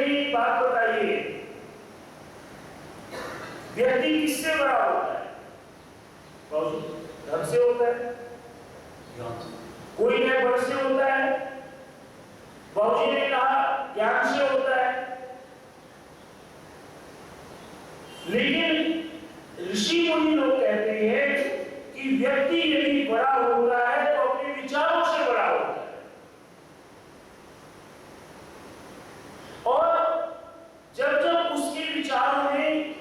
मुझे एक बात बताइए, व्यक्ति किससे बड़ा होता है? धन से होता है, कोई है बल से होता है, बाबूजी ने कहा ज्ञान से होता है। लेकिन ऋषि मुनि लोग कहते हैं कि व्यक्ति यदि बड़ा होता है तो अपने विचारों से बड़ा होता है, और जब जब उसके विचारों में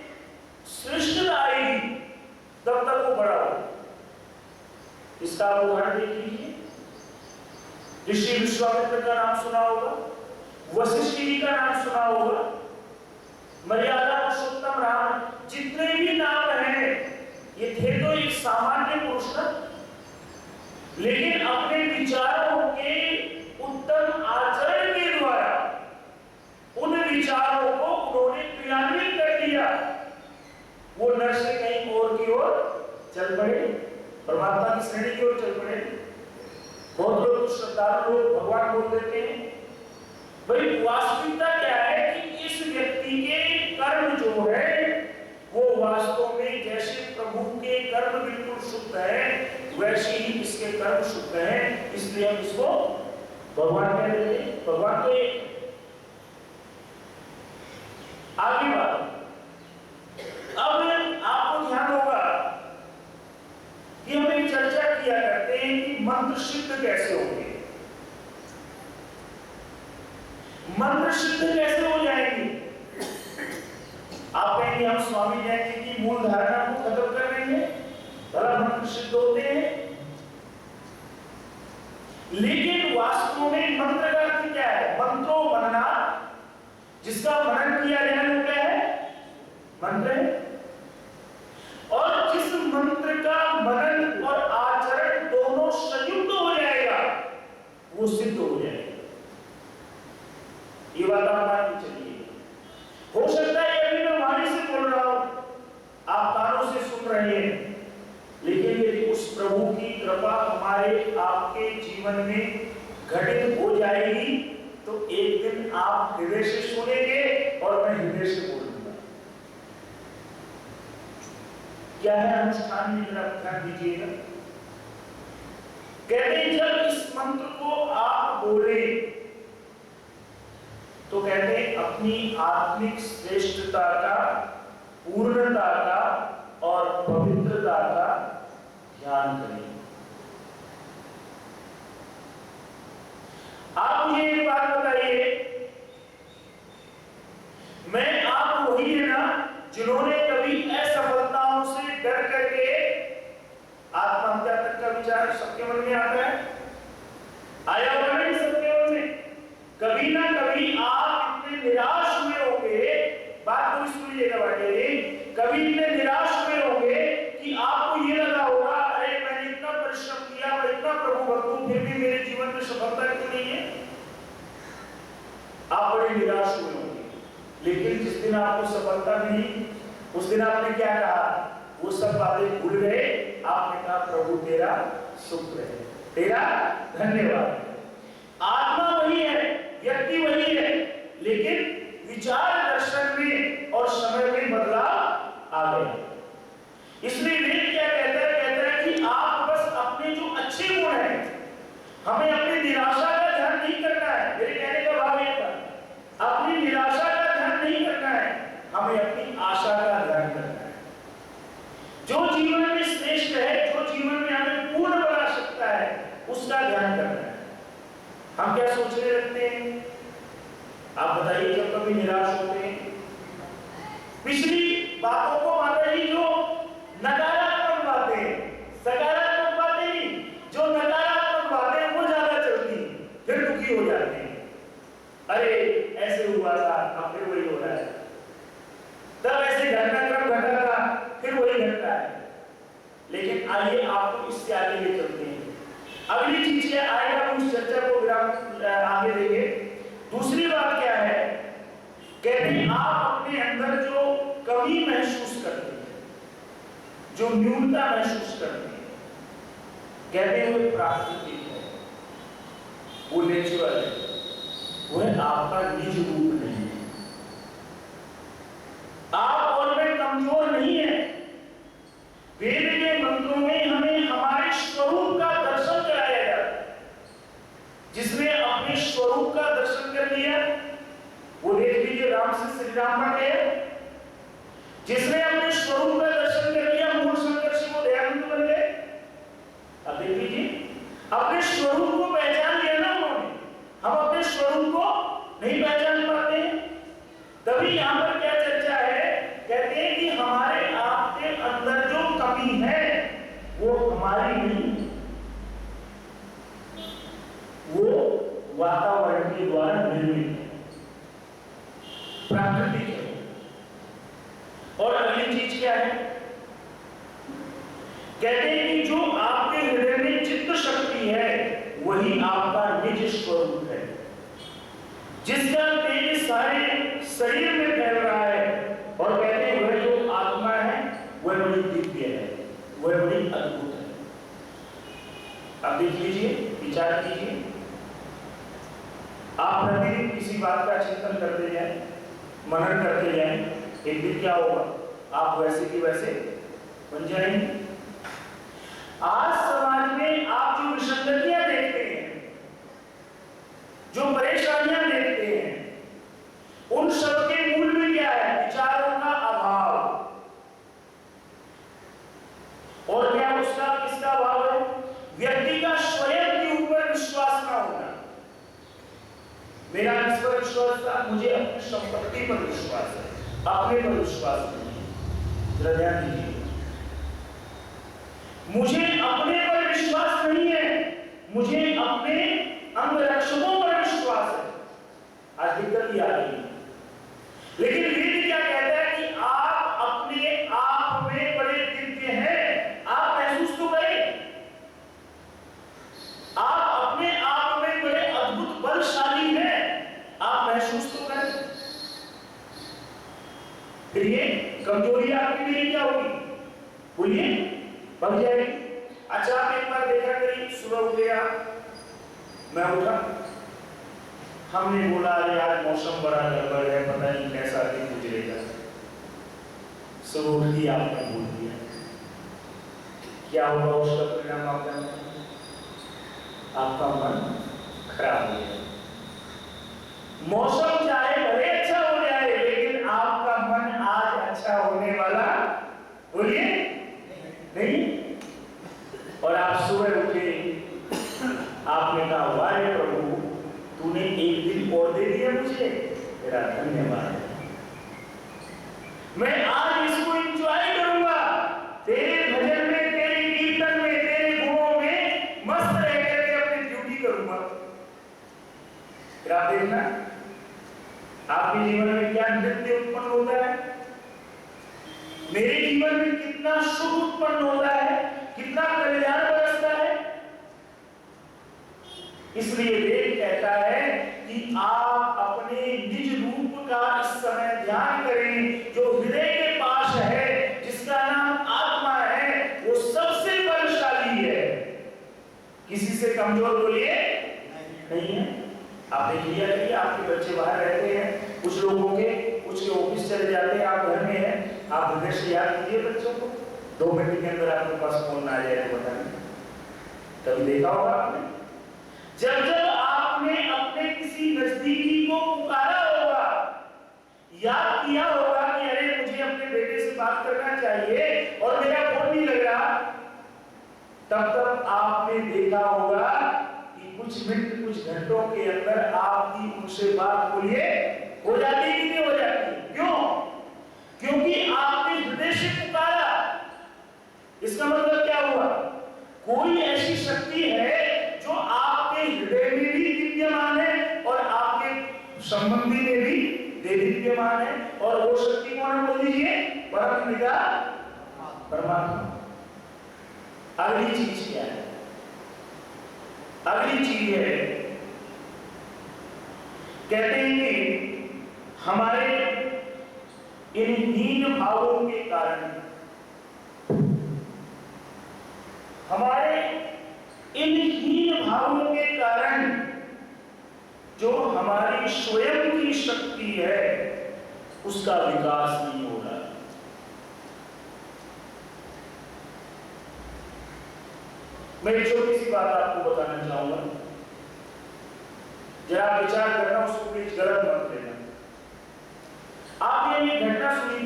श्रेष्ठता आएगी तब तक वो बड़ा होगा। इसका उदाहरण देख लीजिए, ऋषि विश्वामित्र का नाम सुना होगा, वशिष्ठ जी का नाम सुना होगा, मर्यादा पुरुषोत्तम राम, जितने भी नाम हैं ये थे तो एक सामान्य पुरुष न, लेकिन अपने विचारों के उत्तम आचरण के द्वारा उन विचारों को उन्होंने क्रियान्वित कर दिया। वो नर से कहीं और की ओर चल पड़े, परमात्मा की श्रेणी की ओर चल पड़े। बहुत लोग श्रद्धालु लोग भगवान बोल देते हैं, भाई वास्तविकता क्या है कि इस व्यक्ति के कर्म जो है वो वास्तव में जैसे प्रभु के कर्म बिल्कुल शुद्ध है वैसे ही इसके कर्म शुद्ध हैं, इसलिए हम इसको भगवान कह देते हैं। भगवान तो एक आगे बात। अब आपको ध्यान होगा कि हम एक चर्चा किया करते हैं कि मंत्र सिद्ध कैसे होंगे, मंत्र सिद्ध कैसे हो जाएंगे। आप कहेंगे हम स्वामी जयंती की मूल धारणा को खत्म कर देंगे, भला मंत्र सिद्ध होते हैं, लेकिन वास्तव में मंत्र का अर्थ क्या है? मंत्रो मनना, जिसका मनन किया जाए वो क्या है? मंत्र है। और जिस मंत्र का मनन और आचरण दोनों संयुक्त हो जाएगा वो सिद्ध हो जाएगा। ये बात आप मान के चलिए। हो सकता है अभी मैं वाणी से बोल रहा हूं, आप कानों से सुन रहे हैं, लेकिन यदि उस प्रभु की कृपा हमारे आपके जीवन में घटित हो जाएगी तो एक दिन आप हृदय से सुनेंगे और मैं हृदय से बोलूंगा। क्या है अनुष्ठान में, जरा ध्यान दीजिएगा। कहते जब इस मंत्र को आप बोले तो कहते अपनी आत्मिक श्रेष्ठता का, पूर्णता का और पवित्रता का ध्यान करें। आप मुझे एक बात बताइए, मैं आप वही है ना जिन्होंने कभी असफलताओं से डर करके आत्महत्या तक का विचार सबके मन में आता है? आया होगा नहीं सबके मन में? कभी ना कभी आप इतने निराश हुए होंगे, बात को सुनिएगा बेटे, कभी इतने निराश हुए होंगे कि आपको ये लगा होगा अरे मैंने इतना परिश्रम किया, मैं इतना प्रभु भक्त हूं, फिर भी मेरे जीवन में सफलता क्यों नहीं है? आप बड़े निराश हुए होंगे, लेकिन जिस दिन आपको सफलता मिली उस दिन आपने क्या कहा? वो सब बातें भूल गए, आपने कहा प्रभु तेरा शुक्र है, तेरा धन्यवाद। आत्मा वही है, व्यक्ति वही है, लेकिन विचार दर्शन में और समय में बदलाव आ गया। इसलिए वेद क्या कहता है? कहता है कि आप बस अपने जो अच्छे गुण हैं, हमें अपनी निराशा का ध्यान नहीं करना है। मेरे कहने का भाव ये था, अपनी निराशा का ध्यान नहीं करना है, हमें अपनी आशा का ध्यान करना है। जो जीवन में श्रेष्ठ है, जो जीवन में हमें पूर्ण बना सकता है, उसका ध्यान करना है। हम क्या सोचने लगते हैं? आप बताइए, जब कभी निराश होते हैं, पिछली बातों को माता जी जो नकारात्मक बातें, सकारात्मक बातें नहीं, जो नकारात्मक बातें वो ज्यादा चलती, फिर दुखी हो जाते हैं। अरे ऐसे हुआ था, अब फिर वही हो रहा है, तब ऐसे घटनाक्रम घटा था, फिर वही घटता है। लेकिन आइए आपको इससे आगे ले चलते हैं। अगली चीज क्या आएगा, उस चर्चा को विराम आगे देंगे। दूसरी बात क्या है? कहते हैं आप अपने अंदर जो कमी महसूस करते हैं, जो न्यूनता महसूस करते हैं, कहते हैं वो प्राकृतिक है, वो नेचुरल है, वो है आपका निज रूप नहीं है। राम से श्री राम बन गए, जिसने अपने स्वरूप का दर्शन कर लिया मूल संघर्ष को दयानंद बन गए। अब देख लीजिए, अपने स्वरूप को पहचान लिया ना उन्होंने। हम अपने स्वरूप को नहीं पहचान पाते हैं। तभी यहां पर क्या चर्चा है, कहते हैं कि हमारे आपके अंदर जो कमी है वो हमारी नहीं, वो वातावरण के द्वारा निर्मित है, प्राकृतिक है। और अगली चीज क्या है, कहते हैं कि जो आपके हृदय में चित्त शक्ति है वही आपका निज स्वरूप है, जिसका तेज सारे शरीर में फैल रहा है। और कहते हैं वह जो आत्मा है वह बड़ी दिव्य है, वह बड़ी अद्भुत है। अब देख लीजिए, विचार कीजिए, आप प्रतिदिन किसी बात का चिंतन करते जाएं, मनन करते जाएं, एक दिन क्या होगा, आप वैसे की वैसे बन जाएंगे। आज समाज में आप जो विसंगतियां देखते हैं, जो परेशानियां देखते हैं, उन सब के मूल में क्या है, विचारों का अभाव। और क्या उसका किसका अभाव है, व्यक्ति का स्वयं के ऊपर विश्वास ना होना। मेरा किस पर विश्वास था, मुझे अपनी संपत्ति पर विश्वास है, अपने पर विश्वास नहीं। जरा ध्यान दीजिए, मुझे अपने पर विश्वास नहीं है, मुझे अपने अंगरक्षकों पर विश्वास है। आज दिक्कत ये आ रही है। लेकिन वेद क्या कहता है कि आप अपने आप में बड़े दिव्य हैं, आप महसूस तो करें, आप अपने आप में बड़े अद्भुत बलशाली हैं, आप महसूस तो करें। फिर ये कमजोरी आपके लिए क्या होगी, बोलिए, बढ़ जाएगी। अच्छा, आप एक बार देखा करिए, सुबह उठे आप, मैं उठा, हमने बोला अरे आज मौसम बड़ा गड़बड़ है, पता नहीं कैसा दिन गुजरेगा। सुबह उठ के आपने बोल दिया, क्या होगा उसका परिणाम आप जानते हैं, आपका मन खराब हो जाएगा। मौसम चाहे भले अच्छा हो जाए, लेकिन आपका मन आज अच्छा होने वाला, बोलिए, नहीं। और आप सुबह उठे, आपने कहा वाहे प्रभु, तूने एक दिन और दे दिया मुझे, तेरा धन्यवाद। मैं आज इसको एंजॉय करूंगा, तेरे भजन में, तेरे कीर्तन में, तेरे गुणों में मस्त रह करके अपनी ड्यूटी करूंगा। फिर आप देखना आपके जीवन में क्या नृत्य उत्पन्न होता है, मेरे जीवन में कितना सुख उत्पन्न होता है, कितना कल्याण बरसता है। इसलिए वेद कहता है कि आप अपने निज रूप का इस समय ध्यान करें, जो हृदय के पास है, जिसका नाम आत्मा है, वो सबसे बलशाली है, किसी से कमजोर बोलिए नहीं है। आप देख लिया कि आपके बच्चे बाहर रहते हैं, कुछ लोगों के कुछ के ऑफिस चले जाते हैं, आप घर में हैं, आप हृदय से याद कीजिए बच्चों को, 2 मिनट के अंदर आपके पास फोन ना आ जाए तो बता नहीं। कभी देखा होगा आपने, जब जब आपने अपने किसी नजदीकी को पुकारा होगा, याद किया होगा कि अरे मुझे अपने बेटे से बात करना चाहिए और मेरा फोन नहीं लग रहा, तब तब आपने देखा होगा कि कुछ मिनट, कुछ घंटों के अंदर आपकी उनसे बात बोलिए हो जाती है कि नहीं हो जाती। क्यों? क्योंकि आपने हृदय से पुकारा। इसका मतलब क्या हुआ, कोई ऐसी शक्ति है जो आपके हृदय में भी विद्यमान है और आपके संबंधी में भी विद्यमान है, और वो शक्ति कौन है, बोल दीजिए, परम पिता परमात्मा। अगली चीज क्या है, अगली चीज है, कहते हैं कि हमारे इन हीन भावों के कारण, हमारे इन हीन भावों के कारण जो हमारी स्वयं की शक्ति है उसका विकास नहीं हो रहा। मैं एक छोटी सी बात आपको बताना चाहूंगा, जरा विचार करना, उसको प्लीज गलत मत लेना।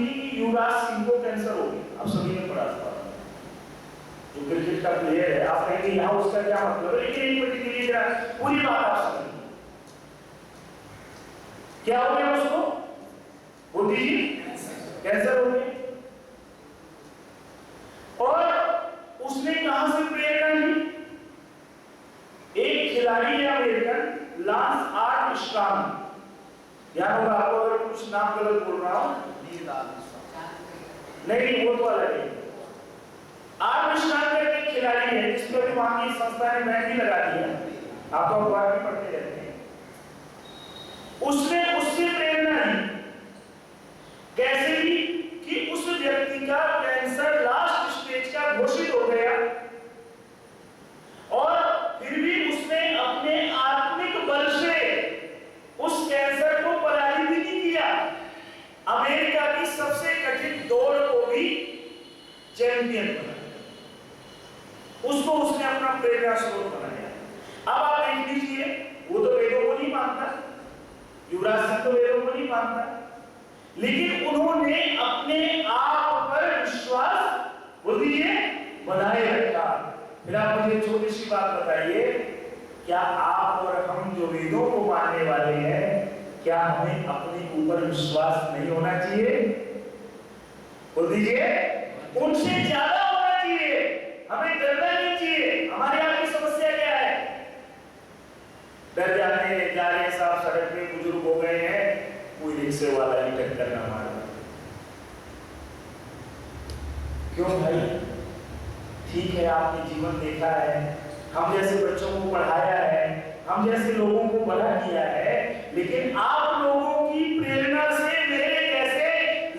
टीवी की युवराज सिंह को कैंसर हो गया। आप सभी ने पढ़ा था, जो क्रिकेट का प्लेयर है। आप कहेंगे यहाँ उसका क्या मतलब है, लेकिन एक पर्टिकुलर पूरी बात आप समझिए। क्या हो गया उसको? बुद्धि जी कैंसर हो गया। और उसने कहां से प्रेरणा ली? एक खिलाड़ी है अमेरिकन, लांस आर्मस्ट्रांग, याद होगा आपको, अगर कुछ नाम गलत बोल रहा हूं। नहीं, वो तो अलग है। आर्मस्ट्रांग एक खिलाड़ी है जिसको भी वहां की संस्था ने बैन भी लगा दिया। आप तो अखबार में पढ़ते रहते हैं। उसने उससे प्रेरणा ली, कैसे ली? कि उस व्यक्ति का कैंसर लास्ट स्टेज का घोषित हो गया और फिर भी उसने अपने आत्मिक बल से उस कैंसर को पराजित नहीं किया। अमेरिका की सबसे कठिन दौड़ को भी चैंपियन बनाया। उसको उसने अपना प्रेरणा स्रोत बनाया। अब आप देख लीजिए, वो तो वेदों को नहीं मानता, युवराज सिंह तो वेदों को नहीं मानता, लेकिन उन्होंने अपने आप पर विश्वास बोलिए बनाए रखा। फिर आप मुझे छोटी सी बात बताइए, क्या आप और हम जो वेदों को मानने वाले हैं, क्या हमें अपने ऊपर विश्वास नहीं होना चाहिए? बोल दीजिए, उनसे ज्यादा होना चाहिए। हमें डरना नहीं चाहिए। हमारे यहाँ की समस्या क्या है? डर जाते हैं, जा रहे साहब सड़क पे, बुजुर्ग हो गए हैं, कोई रिक्शे वाला ही टक्कर ना मारे। क्यों भाई? ठीक है, आपने जीवन देखा है, हम जैसे बच्चों को पढ़ाया है, हम जैसे लोगों को बड़ा किया है, लेकिन आप लोगों की प्रेरणा से मेरे जैसे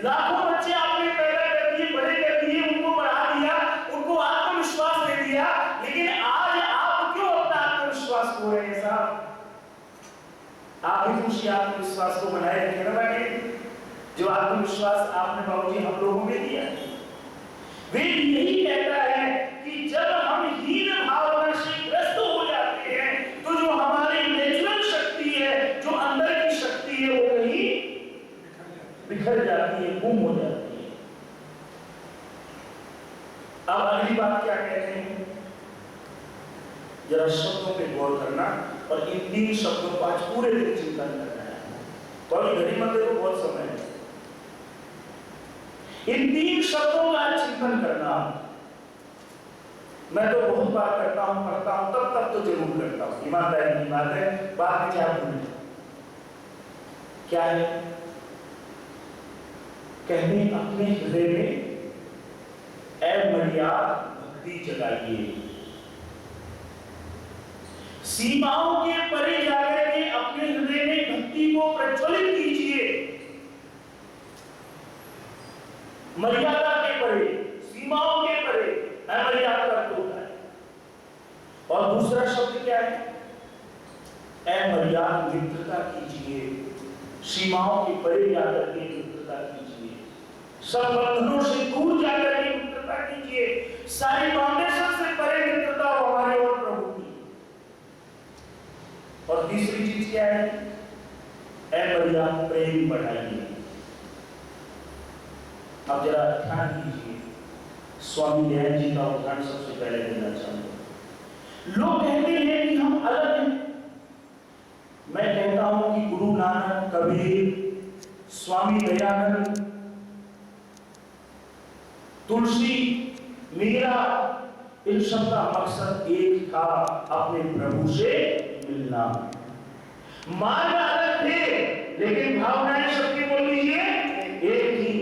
लाखों बच्चे आपने पैदा कर दिए, बड़े कर दिए, उनको बढ़ा दिया, उनको आत्मविश्वास दे दिया, लेकिन आज आप क्यों अपना आत्मविश्वास खो रहे हैं साहब? आप भी खुशी आत्मविश्वास को बनाए रखे ना बेटे, जो आत्मविश्वास आपने बाबूजी हम लोगों में दिया। वे यही कहता है कि जब हम हीन भावना से ग्रस्त हो जाते हैं, तो जो हमारी नेचुरल शक्ति है, जो अंदर की शक्ति है, वो कहीं बिखर जाती है, गुम हो जाती है। अब अगली बात क्या कहते हैं, जरा शब्दों पे गौर करना और इन 3 शब्दों को आज पूरे दिन चिंतन करना है। तो अभी घड़ी मंदिर को बहुत समय है, इन 3 शब्दों का चिंतन करना। मैं तो बहुत बार करता हूं, पढ़ता हूं, तब तो जरूर करता हूं, ईमानदारी की बात है, बाद में क्या भूलें। क्या है? कहने अपने हृदय में अमर्याद भक्ति जगाइए, सीमाओं के परे जाकर के अपने हृदय में भक्ति को प्रज्वलित कीजिए। मर्यादा के परे, सीमाओं के परे अमर्यादा होता है। और दूसरा शब्द क्या है? अमर्याद मित्रता कीजिए, सीमाओं के परे जाकर के मित्रता कीजिए, सब बंधनों से दूर जाकर के मित्रता कीजिए, सारी फाउंडेशन से परे मित्रता हो हमारे और प्रभु की। और तीसरी चीज क्या है? अमर्याद प्रेम बढ़ाइए। अब जरा ध्यान दीजिए, स्वामी दयानंद जी का उदाहरण सबसे पहले देना चाहूंगा। लोग कहते हैं कि हम अलग हैं। मैं कहता हूं कि गुरु नानक, कबीर, स्वामी दयानंद, तुलसी, मीरा, इन सब का मकसद एक था, अपने प्रभु से मिलना। मार्ग अलग थे, लेकिन भावनाएं सबकी बोल लीजिए एक ही।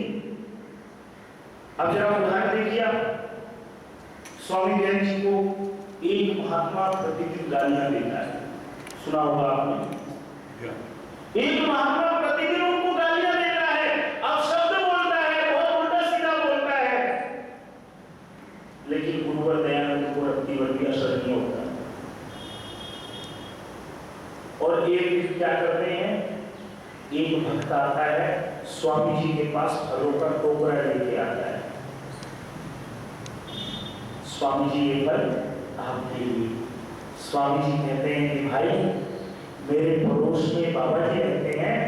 अब जरा उदाहरण देखिए, स्वामी दयानंद जी को एक महात्मा प्रतिदिन गालियां देता है, सुना होगा आपने। एक महात्मा प्रतिदिन उनको गालियां देता है, अपशब्द बोलता है, बहुत उल्टा सीधा बोलता है, लेकिन गुरुवर दयानंद को रत्ती भर भी असर नहीं होता। और एक दिन क्या करते हैं, एक भक्त आता है, स्वामी जी के पास फलों का टोकरा लेके आता है। स्वामी जी ये फल आपके लिए। स्वामी जी कहते हैं कि भाई, मेरे पड़ोस में बाबा जी रहते हैं,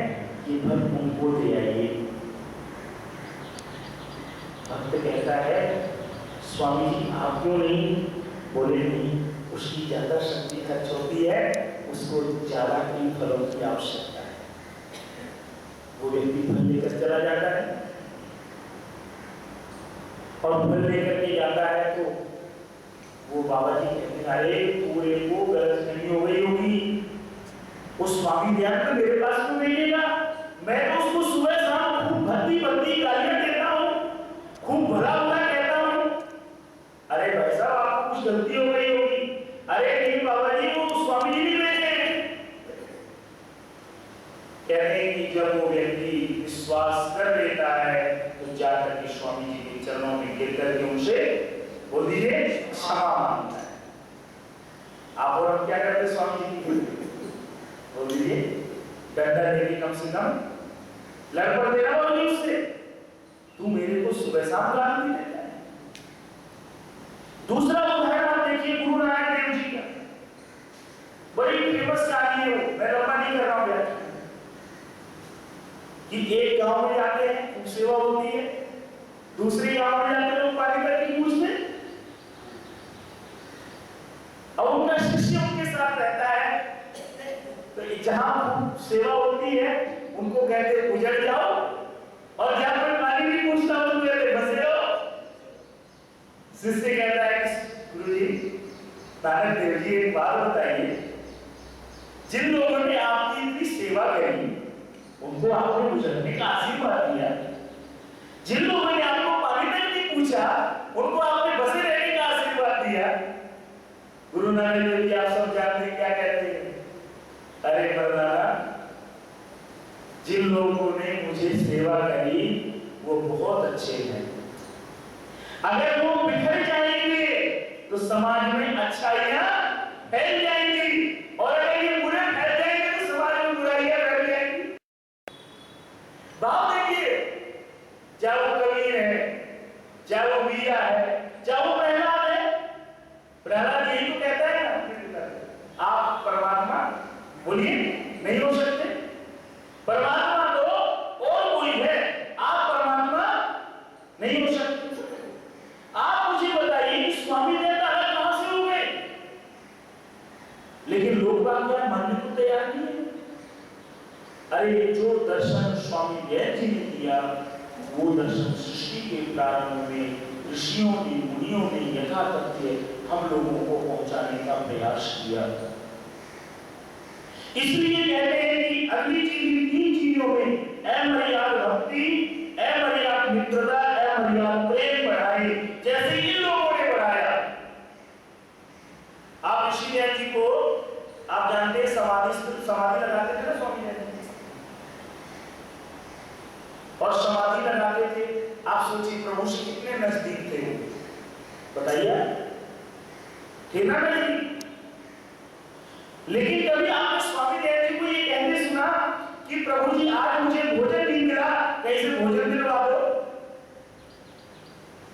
ये फल उनको दे आइए। भक्त कहता है स्वामी जी आप क्यों नहीं? बोले नहीं, उसकी ज्यादा शक्ति खर्च होती है, उसको ज्यादा इन फलों की आवश्यकता है। वो व्यक्ति फल लेकर चला जाता है और फल लेकर के जाता है तो वो बाबा जी कहते हैं अरे पूरे को गलतफहमी हो गई होगी, उस स्वामी ध्यान तो मेरे पास क्यों भेजेगा? मैं तो उसको सुबह शाम खूब भक्ति भक्ति गालियां देता हूँ, खूब भला भला कहता हूँ। अरे भाई साहब आपको कुछ गलती हो गई होगी। अरे नहीं बाबा जी वो स्वामी जी नहीं भेजे। कहते हैं कि जब वो व्यक्ति विश्वास कर लेता है तो जाकर के स्वामी जी के चरणों में गिर करके उनसे बोल दीजिए क्षमा मांगता है। आप और हम क्या करते स्वामी जी की? बोल दीजिए डंडा लेके कम से कम लड़ पड़ देना बोलिए उससे, तू मेरे को सुबह शाम गाली नहीं देता है। दूसरा उदाहरण आप देखिए गुरु नानक देव जी का, बड़ी फेमस कहानी है वो, मैं लंबा नहीं कर रहा हूं कि एक गांव में जाते हैं खूब सेवा होती है, दूसरे गांव में जाते लोग पानी करके पूछते, अब उनका शिष्य उनके साथ रहता है, तो जहां सेवा होती है उनको कहते उजड़ जाओ और जहां पर पानी नहीं पूछता उनको कहते बसे रहो। शिष्य कहता है गुरुजी नानक देव जी एक बात बताइए, जिन लोगों ने आपकी इतनी सेवा करी उनको आपने गुजरने का आशीर्वाद दिया, जिन लोगों ने आपको पानी तक नहीं पूछा उनको आपने बसे रहने का आशीर्वाद दिया। गुरु नानक देव जी आप सब जानते हैं क्या कहते हैं? अरे मर्दाना जिन लोगों ने मुझे सेवा करी वो बहुत अच्छे हैं, अगर वो बिखर जाएंगे तो समाज में अच्छाइयां फैल जाएंगी और अगर ये बुरे फैल जाएंगे तो समाज में बुराइयां फैल जाएंगी। भाव देखिए, चाहे वो कबीर है, चाहे वो मीरा है, चाहे वो प्रहलाद है। प्रहलाद यही तो कहता है ना आप परमात्मा बोलिए नहीं हो सकते, परमात्मा तो और कोई है, आप परमात्मा नहीं हो सकते। आप मुझे बताइए कि स्वामी देवता अलग कहां से हो गए? लेकिन लोग बात क्या मानने को तैयार नहीं है। अरे जो दर्शन स्वामी देव जी ने दिया वो दर्शन सृष्टि के प्रारंभ में ऋषियों ने मुनियों ने यथातथ्य हम लोगों को पहुंचाने का प्रयास किया। इसलिए कहते हैं कि अगली चीज तीन चीजों में अमर्याद भक्ति, अमर्याद मित्रता, अमर्याद प्रेम बढ़ाए जैसे इन लोगों ने बढ़ाया। आप ऋषिदेव जी को आप जानते हैं समाधि लगाते थे ना स्वामी जी, और समाधि लगाते थे। आप सोचिए प्रभु से कितने नजदीक थे वो, बताइए थे ना नजदीक। लेकिन कभी आपने स्वामी देव जी को ये कहते सुना कि प्रभु जी आज मुझे भोजन नहीं मिला, कैसे भोजन दिलवा दो?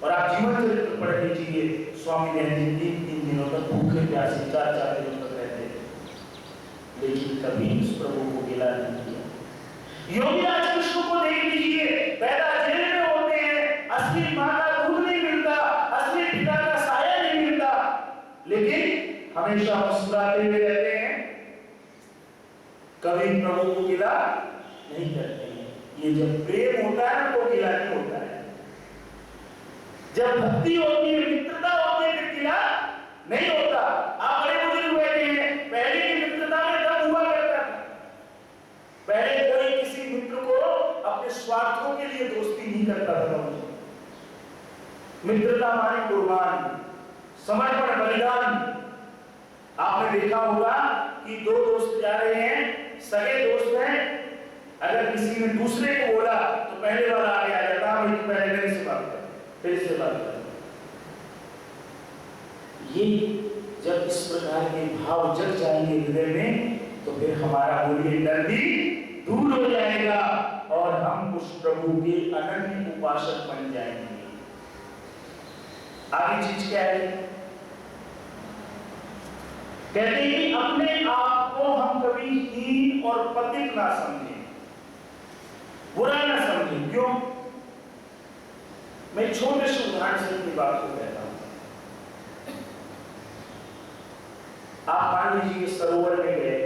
और आप जीवन चरित्र पढ़ लीजिए, स्वामी देव जी 3 दिनों तक भूखे प्यासे 4 दिनों तक रहते थे, लेकिन कभी उस प्रभु को गिला नहीं किया। योगीराज कृष्ण को देख लीजिए, पैदा जेल में होते हैं, असली मां का दूध नहीं मिलता, असली पिता का साया नहीं मिलता, लेकिन हमेशा मुस्कुराते हुए रहते हैं, कभी प्रभु को गिला नहीं करते हैं। ये जब प्रेम होता है ना तो गिला नहीं होता है, जब भक्ति होती है, मित्रता होती है, फिर गिला नहीं होता। आप बड़े बुजुर्ग बैठे हैं, पहले की मित्रता में दम हुआ करता था। पहले कोई किसी मित्र को अपने स्वार्थों के लिए दोस्ती नहीं करता था। मित्रता माने कुर्बान, समर्पण, बलिदान। आपने देखा होगा कि 2 दोस्त जा रहे हैं, सगे दोस्त हैं, अगर किसी ने दूसरे को बोला तो पहले वाला आगे आ जाता है, वही पहले मेरे से बात कर, फिर से बात कर। ये जब इस प्रकार के भाव जग जाएंगे हृदय में तो फिर हमारा बोलिए डर भी दूर हो जाएगा और हम उस प्रभु के अनन्य उपासक बन जाएंगे। आगे चीज क्या है? कहते हैं अपने आप को हम कभी हीन और पतित ना समझें, बुरा ना समझें। क्यों? मैं छोटे से उदाहरण से अपनी बात को कहता हूं। आप मान लीजिए सरोवर में गए,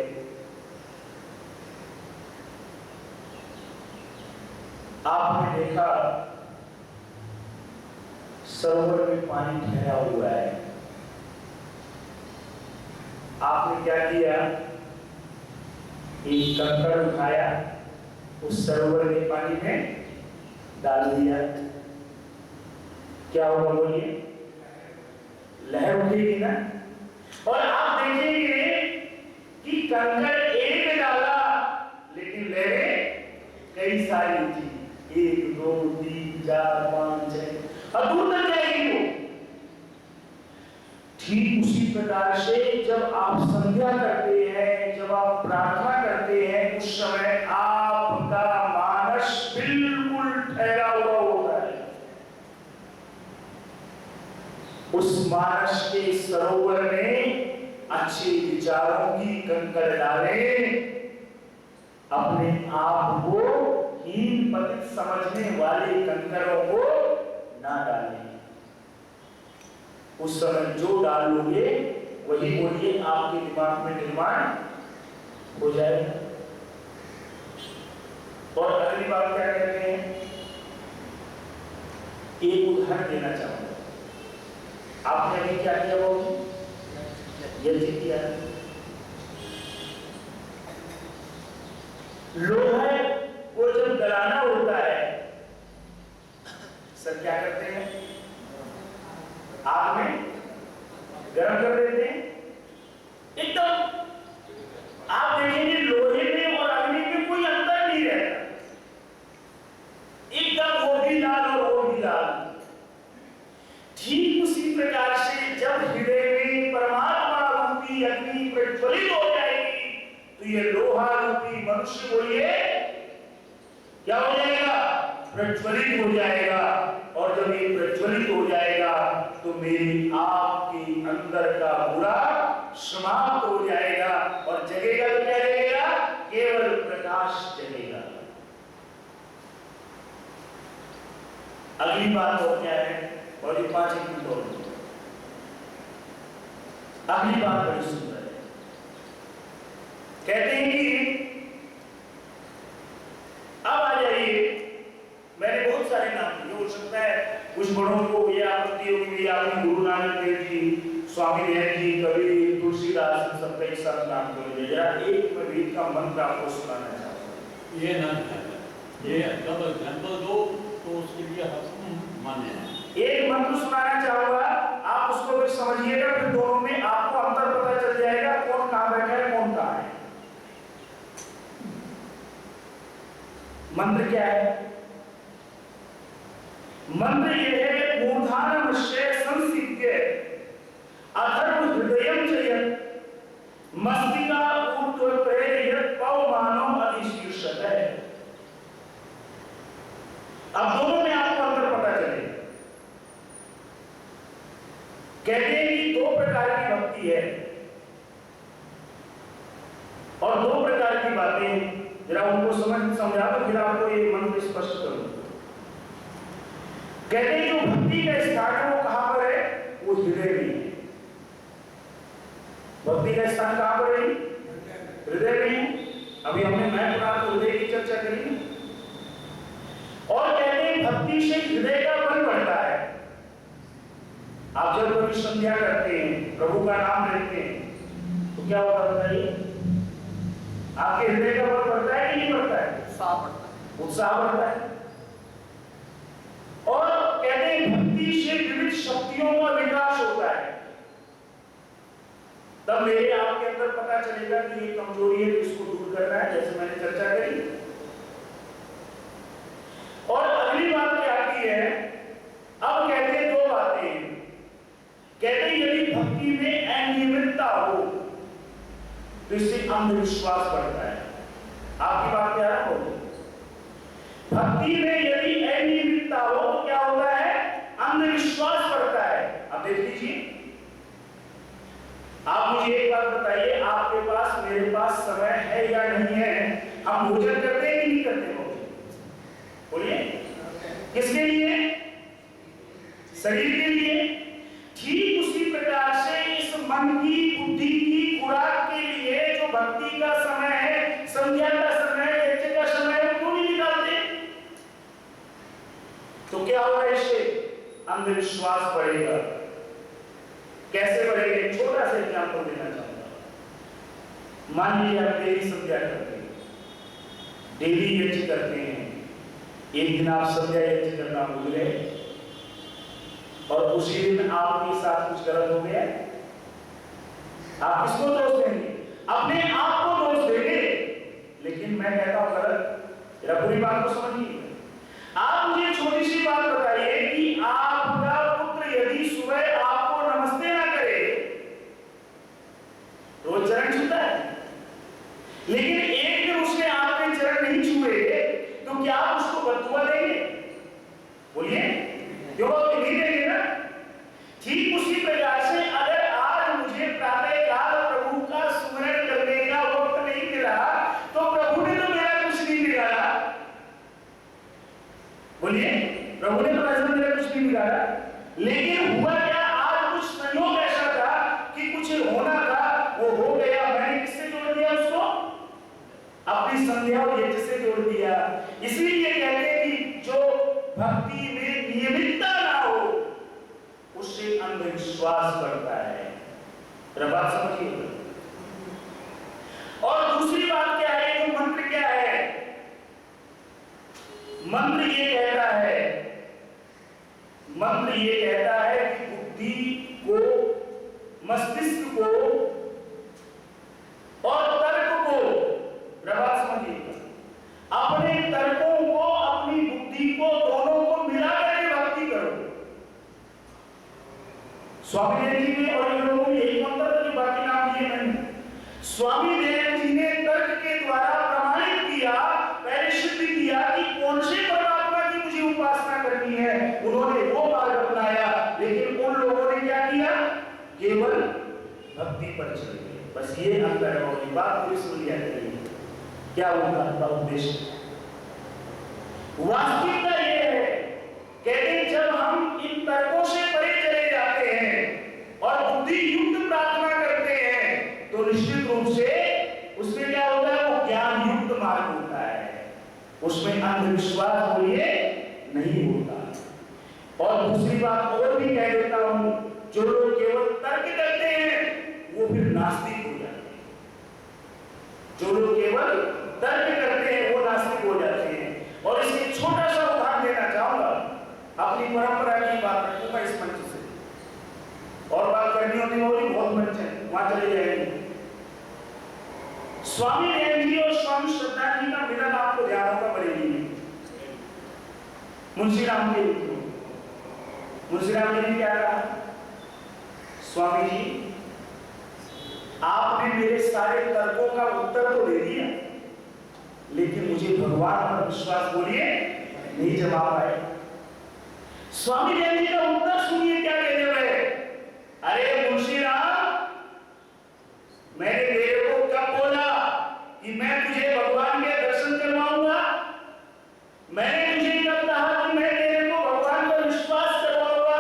आपने देखा सरोवर में पानी ठहरा हुआ है। आपने क्या किया? एक कंकड़ उठाया, उस सरोवर के पानी में डाल दिया। क्या होगा बोलिए? लहर उठेगी ना। और आप देखेंगे कि कंकड़ एक डाला लेकिन लहरें कई सारी थी, 1 2 3 4 5 6 और दूर तक जाएगी वो। ठीक उसी प्रकार से जब आप संध्या करते हैं, जब आप प्रार्थना करते हैं, उस समय आपका मानस बिल्कुल ठहरा हुआ होता है। उस मानस के सरोवर में अच्छे विचारों की कंकड़ डालें, अपने आप को हीन पतित समझने वाले कंकरों को ना डालें। उस समय जो डालोगे वही बोलिए आपके दिमाग में निर्माण हो जाएगा। और अगली बात क्या कहते हैं? एक उदाहरण देना चाहूंगा। आपने अभी क्या किया? वो यज्ञ किया। लोहा को जब गलाना होता है, सर क्या करते हैं? आग में गर्म कर देते हैं। एकदम आप देखेंगे लोहे में और अग्नि में कोई अंतर नहीं रहता, एकदम वो भी लाल और वो भी लाल। ठीक उसी प्रकार से जब हृदय में परमात्मा रूपी अग्नि प्रज्वलित हो जाएगी तो ये लोहा रूपी मनुष्य बोलिए क्या हो जाएगा? प्रज्वलित हो जाएगा। और जब ये प्रज्वलित हो जाएगा तो मेरी आपके अंदर का बुरा समाप्त हो जाएगा और जगेगा तो क्या जगेगा? केवल प्रकाश जगेगा। अगली बात और क्या है? और ये 5 मिनट और अगली बात बड़ी सुंदर है। कहते हैं कि अब आ जाइए, मैंने बहुत सारे नाम लिए, हो सकता है कुछ बड़ों को ये आपत्ति होगी, आपने गुरु नानक देव जी, स्वामी दयानंद जी, कबीर, तुलसीदास, सबका एक साथ नाम कर दिया। जरा एक मैं वेद का मंत्र आपको सुनाना चाहूंगा। ये ना ये जब एग्जाम्पल दो तो उसके लिए मान्य है। एक मंत्र सुनाना चाहूंगा, आप उसको फिर समझिएगा, फिर दोनों में आपको अंतर पता चल जाएगा कौन कहां बैठा है कौन कहां है। मंत्र क्या है? मंत्र ये है मूर्धानमश्य संसिद्ध्य अथर्व हृदयं च यत् मस्तिका ऊर्ध्वप्रे यत् पवमानो अधिशीर्षते। अब दोनों में आपको अंतर पता चलेगा। कहते हैं कि 2 प्रकार की भक्ति है और 2 प्रकार की बातें, जरा उनको समझा तो फिर आपको ये मंत्र स्पष्ट करूंगा। कहते हैं जो भक्ति का स्थान है वो कहां पर है? वो हृदय में है। भक्ति का स्थान कहां पर है? हृदय में है। अभी हमने मैं पढ़ा तो हृदय की चर्चा करी। और कहते हैं भक्ति से हृदय का बल बढ़ता है। आप जब कभी संध्या करते हैं, प्रभु का नाम लेते हैं तो क्या होता है बताइए? आपके हृदय का बल बढ़ता है कि नहीं बढ़ता है? उत्साह बढ़ता है। और कहते हैं भक्ति से विविध शक्तियों का विकास होता है। तब मेरे आपके अंदर पता चलेगा कि ये कमजोरी है, इसको दूर करना है, जैसे मैंने चर्चा करी। और अगली बात क्या आती है? अब कहते हैं 2 बातें। कहते हैं यदि भक्ति में अनियमितता हो तो इससे अंधविश्वास बढ़ता है। आपकी बात क्या है? भक्ति में यदि अनियमितता हो तो क्या होता है? अंधविश्वास बढ़ता है। अब देख लीजिए, आप मुझे एक बात बताइए, आपके पास मेरे पास समय है या नहीं है? हम भोजन करते हैं कि नहीं करते? बोलिए किसके लिए? शरीर के लिए, ठीक उसी प्रकार से इस मन की बुद्धि की खुराक के लिए जो भक्ति का समय है, संध्या का समय, यज्ञ का समय है, क्यों नहीं निकालते? तो क्या होगा इससे? अंधविश्वास बढ़ेगा। कैसे बढ़ेगा? एक छोटा सा एग्जाम्पल देना चाहूंगा। मान लीजिए आप डेली संध्या करते हैं, डेली यज्ञ करते हैं, एक दिन आप संध्या यज्ञ करना भूल गए और उसी दिन आपके साथ कुछ गलत हो गया, आप किसको दोष देंगे? अपने आप को दोष देंगे। लेकिन मैं कहता हूं गलत, जरा पूरी बात को समझिए। आप मुझे छोटी सी बात बताइए कि आपका पुत्र यदि सुबह आपको नमस्ते ना करे, रोज चरण छूता है, लेकिन एक दिन उसने आपके चरण नहीं छुए, तो क्या आप उसको बददुआ देंगे? बोलिए, क्यों नहीं देंगे ना? ठीक उसी प्रकार से अगर आज मुझे प्रातःकाल प्रभु का स्मरण करने का वक्त नहीं मिला, तो प्रभु ने तो मेरा कुछ नहीं बिगाड़ा। बोलिए, प्रभु ने तो ऐसा मेरा कुछ नहीं बिगाड़ा, लेकिन हुआ क्या? आज कुछ संयोग ऐसा था कि कुछ होना था, वो हो गया। मैंने किससे जोड़ दिया उसको? अपनी संध्या और यज्ञ से जोड़ दिया। इसलिए कहते हैं कि जो भक्ति में नियमितता ना हो, उससे अंधविश्वास बढ़ता है। बात समझिए। और दूसरी बात क्या है? जो मंत्र क्या है? मंत्र ये कहता है कि बुद्धि को, मस्तिष्क को और तर्क को, बात समझिए, अपने तर्कों को, अपनी बुद्धि को, दोनों को मिला करके भक्ति करो। स्वामी देव जी ने और इन लोगों ने एक मंत्र जो बाकी नाम दिए मैंने, स्वामी देव जी ने तर्क के द्वारा प्रमाणित किया, पहले सिद्ध किया कि कौन से परमात्मा की मुझे उपासना करनी है। उन्होंने वो मार्ग अपनाया, लेकिन उन लोगों ने क्या किया? केवल भक्ति पर चले गए। बस ये अंतर है। और बात पूरी सुन लिया करिए, क्या उनका उद्देश्य? वास्तविकता ये है, कहते हैं जब हम इन तर्कों से परे चले जाते हैं और बुद्धि युक्त प्रार्थना करते हैं, तो निश्चित रूप से उसमें क्या होता है? वो ज्ञान युक्त मार्ग होता है, उसमें अंधविश्वास बोलिए नहीं होता। और दूसरी बात और भी कह देता हूं, जो लोग केवल तर्क करते हैं वो फिर नास्तिक हो जाते हैं। जो लोग केवल तर्क करते हैं वो नास्तिक हो जाते हैं। और इसमें छोटा सा उदाहरण देना चाहूंगा, अपनी परंपरा की बात रखूंगा इस मंच से, और बात करनी होती होगी बहुत मंच है, वहां चले जाएंगे। स्वामी देव जी और स्वामी श्रद्धा जी का मिलन आपको ध्यान होगा बरेली में, मुंशी राम देव जी। मुंशी राम देव जी क्या कहा? स्वामी जी, आपने मेरे सारे तर्कों का उत्तर तो दे दिया, लेकिन मुझे भगवान पर विश्वास बोलिए नहीं जमा पाए। स्वामी देव जी का उत्तर सुनिए क्या कहते हुए, अरे मुंशी राम, मैंने तेरे को कब बोला कि मैं तुझे भगवान के दर्शन करवाऊंगा? मैंने तुझे कब कहा कि मैं तेरे को भगवान पर विश्वास करवाऊंगा?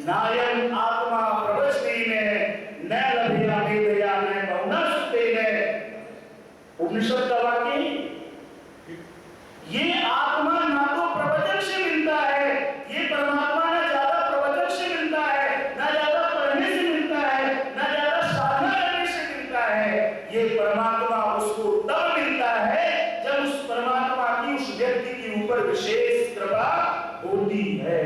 नायम आत्मा प्रवचने में न लभिया वेदया न बहुना सुते में, उपनिषद का वाक्य ये आत्मा ना तो प्रवचन से मिलता है, ये परमात्मा ना ज्यादा प्रवचन से मिलता है, ना ज्यादा पढ़ने से मिलता है, ना ज्यादा साधना करने से मिलता है। ये परमात्मा उसको तब मिलता है जब उस परमात्मा की उस व्यक्ति के ऊपर विशेष कृपा होती है।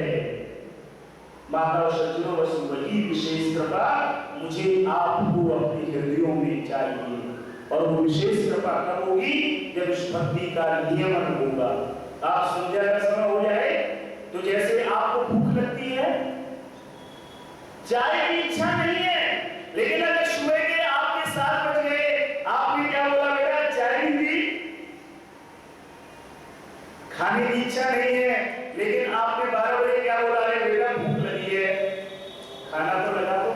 माता और सज्जनों, बस वही विशेष कृपा मुझे आपको अपने हृदयों में चाहिए। और वो विशेष कृपा कब होगी? जब इस भक्ति का नियमन होगा। आप संध्या का समय हो जाए तो जैसे आपको भूख लगती है, चाय की इच्छा नहीं है, लेकिन अगर सुबह के आपके 7 बज गए, आपने क्या बोला? बेटा चाय नहीं दी। खाने की इच्छा नहीं है, लेकिन आपने 12 बजे क्या बोला? अरे बेटा भूख लगी है, खाना तो लगा दो।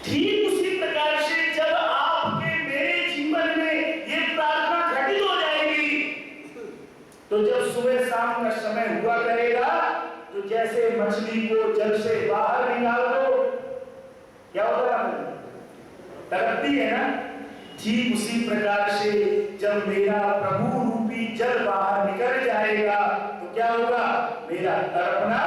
ठीक उसी प्रकार से जब आपके मेरे जीवन में ये प्रार्थना घटित हो जाएगी, तो जब सुबह शाम का समय हुआ करेगा, तो तो जैसे मछली को जल से बाहर निकाल दो, क्या होगा? तड़पती है ना। ठीक उसी प्रकार से जब मेरा प्रभु रूपी जल बाहर निकल जाएगा तो क्या होगा? मेरा तड़पना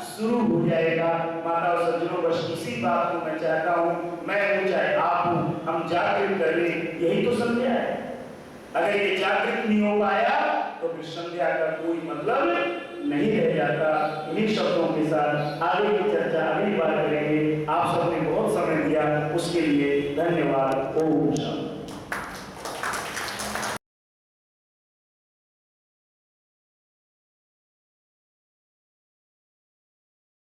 शुरू हो जाएगा। माता और सज्जनों, बस इसी बात को मैं चाहता हूँ, मैं हूँ चाहे आप हूँ, हम जागृत करें, यही तो संध्या है। अगर ये जागृत नहीं हो पाया तो फिर संध्या का कोई मतलब नहीं रह जाता। इन्हीं शब्दों के साथ आगे की चर्चा अगली बार करेंगे। आप सबने बहुत समय दिया, उसके लिए धन्यवाद। ओम शांति।